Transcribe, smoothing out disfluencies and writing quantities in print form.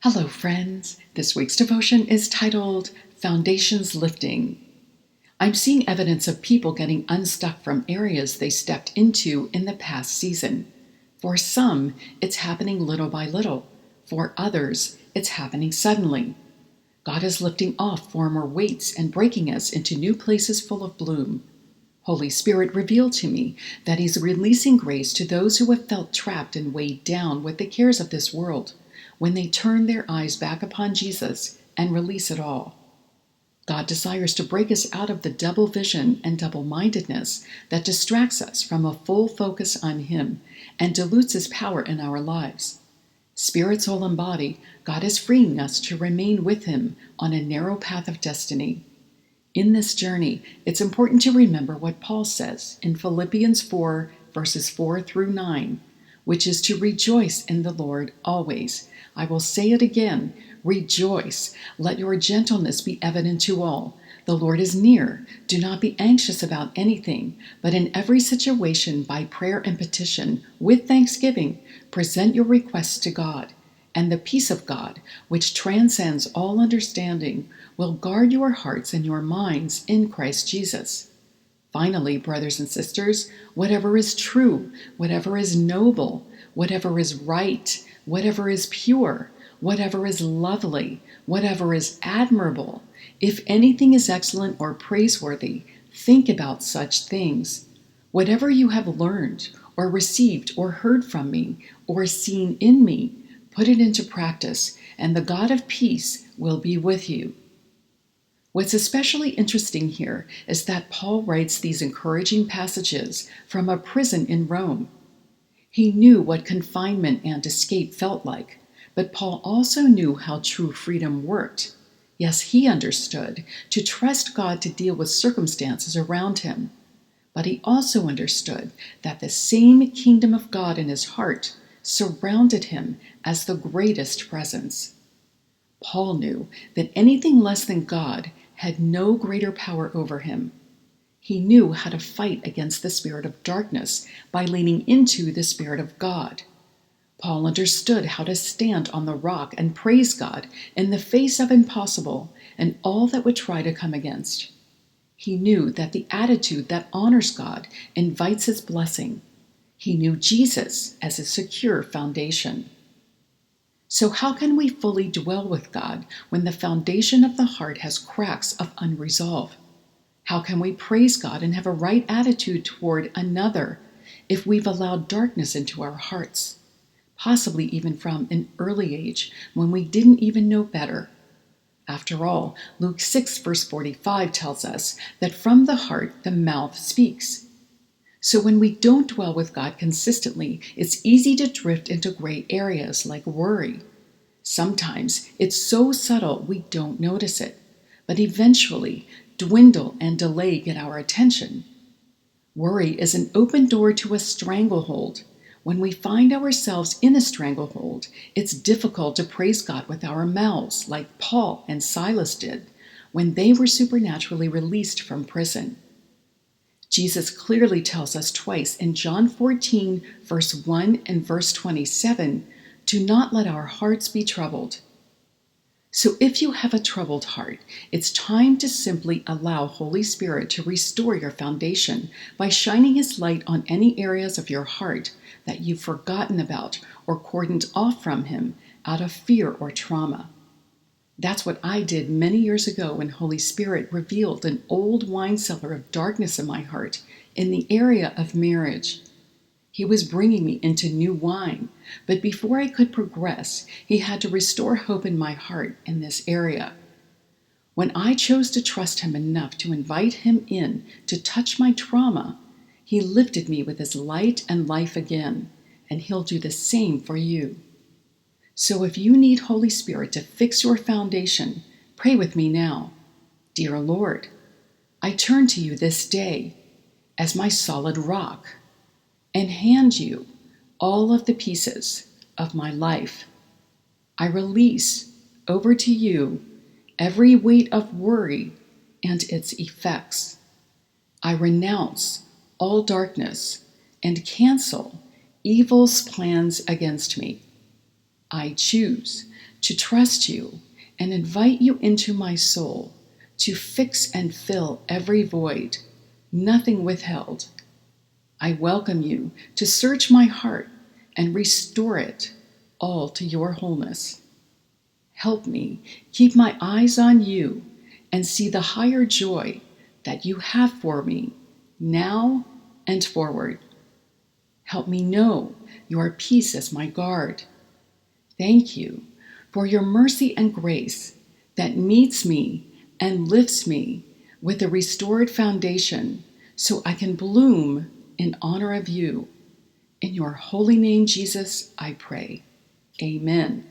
Hello, friends. This week's devotion is titled Foundations Lifting. I'm seeing evidence of people getting unstuck from areas they stepped into in the past season. For some, it's happening little by little. For others, it's happening suddenly. God is lifting off former weights and breaking us into new places full of bloom. Holy Spirit revealed to me that He's releasing grace to those who have felt trapped and weighed down with the cares of this world, when they turn their eyes back upon Jesus and release it all. God desires to break us out of the double vision and double-mindedness that distracts us from a full focus on Him and dilutes His power in our lives. Spirit, soul, and body, God is freeing us to remain with Him on a narrow path of destiny. In this journey, it's important to remember what Paul says in Philippians 4, verses 4 through 9, which is to rejoice in the Lord always. I will say it again, rejoice. Let your gentleness be evident to all. The Lord is near. Do not be anxious about anything, but in every situation, by prayer and petition, with thanksgiving, present your requests to God. And the peace of God, which transcends all understanding, will guard your hearts and your minds in Christ Jesus. Finally, brothers and sisters, whatever is true, whatever is noble, whatever is right, whatever is pure, whatever is lovely, whatever is admirable, if anything is excellent or praiseworthy, think about such things. Whatever you have learned or received or heard from me or seen in me, put it into practice, and the God of peace will be with you. What's especially interesting here is that Paul writes these encouraging passages from a prison in Rome. He knew what confinement and escape felt like, but Paul also knew how true freedom worked. Yes, he understood to trust God to deal with circumstances around him, but he also understood that the same kingdom of God in his heart surrounded him as the greatest presence. Paul knew that anything less than God had no greater power over him. He knew how to fight against the spirit of darkness by leaning into the Spirit of God. Paul understood how to stand on the rock and praise God in the face of impossible and all that would try to come against. He knew that the attitude that honors God invites His blessing. He knew Jesus as a secure foundation. So how can we fully dwell with God when the foundation of the heart has cracks of unresolve? How can we praise God and have a right attitude toward another if we've allowed darkness into our hearts, possibly even from an early age when we didn't even know better? After all, Luke 6, verse 45 tells us that from the heart the mouth speaks. So when we don't dwell with God consistently, it's easy to drift into gray areas like worry. Sometimes it's so subtle we don't notice it, but eventually dwindle and delay get our attention. Worry is an open door to a stranglehold. When we find ourselves in a stranglehold, it's difficult to praise God with our mouths like Paul and Silas did when they were supernaturally released from prison. Jesus clearly tells us twice in John 14, verse 1 and verse 27, do not let our hearts be troubled. So if you have a troubled heart, it's time to simply allow Holy Spirit to restore your foundation by shining His light on any areas of your heart that you've forgotten about or cordoned off from Him out of fear or trauma. That's what I did many years ago when Holy Spirit revealed an old wine cellar of darkness in my heart in the area of marriage. He was bringing me into new wine, but before I could progress, He had to restore hope in my heart in this area. When I chose to trust Him enough to invite Him in to touch my trauma, He lifted me with His light and life again, and He'll do the same for you. So if you need Holy Spirit to fix your foundation, pray with me now. Dear Lord, I turn to You this day as my solid rock and hand You all of the pieces of my life. I release over to You every weight of worry and its effects. I renounce all darkness and cancel evil's plans against me. I choose to trust you and invite you into my soul to fix and fill every void, nothing withheld. I welcome you to search my heart and restore it all to your wholeness. Help me keep my eyes on you and see the higher joy that you have for me now and forward. Help me know your peace as my guard. Thank you for your mercy and grace that meets me and lifts me with a restored foundation so I can bloom in honor of you. In your holy name, Jesus, I pray. Amen.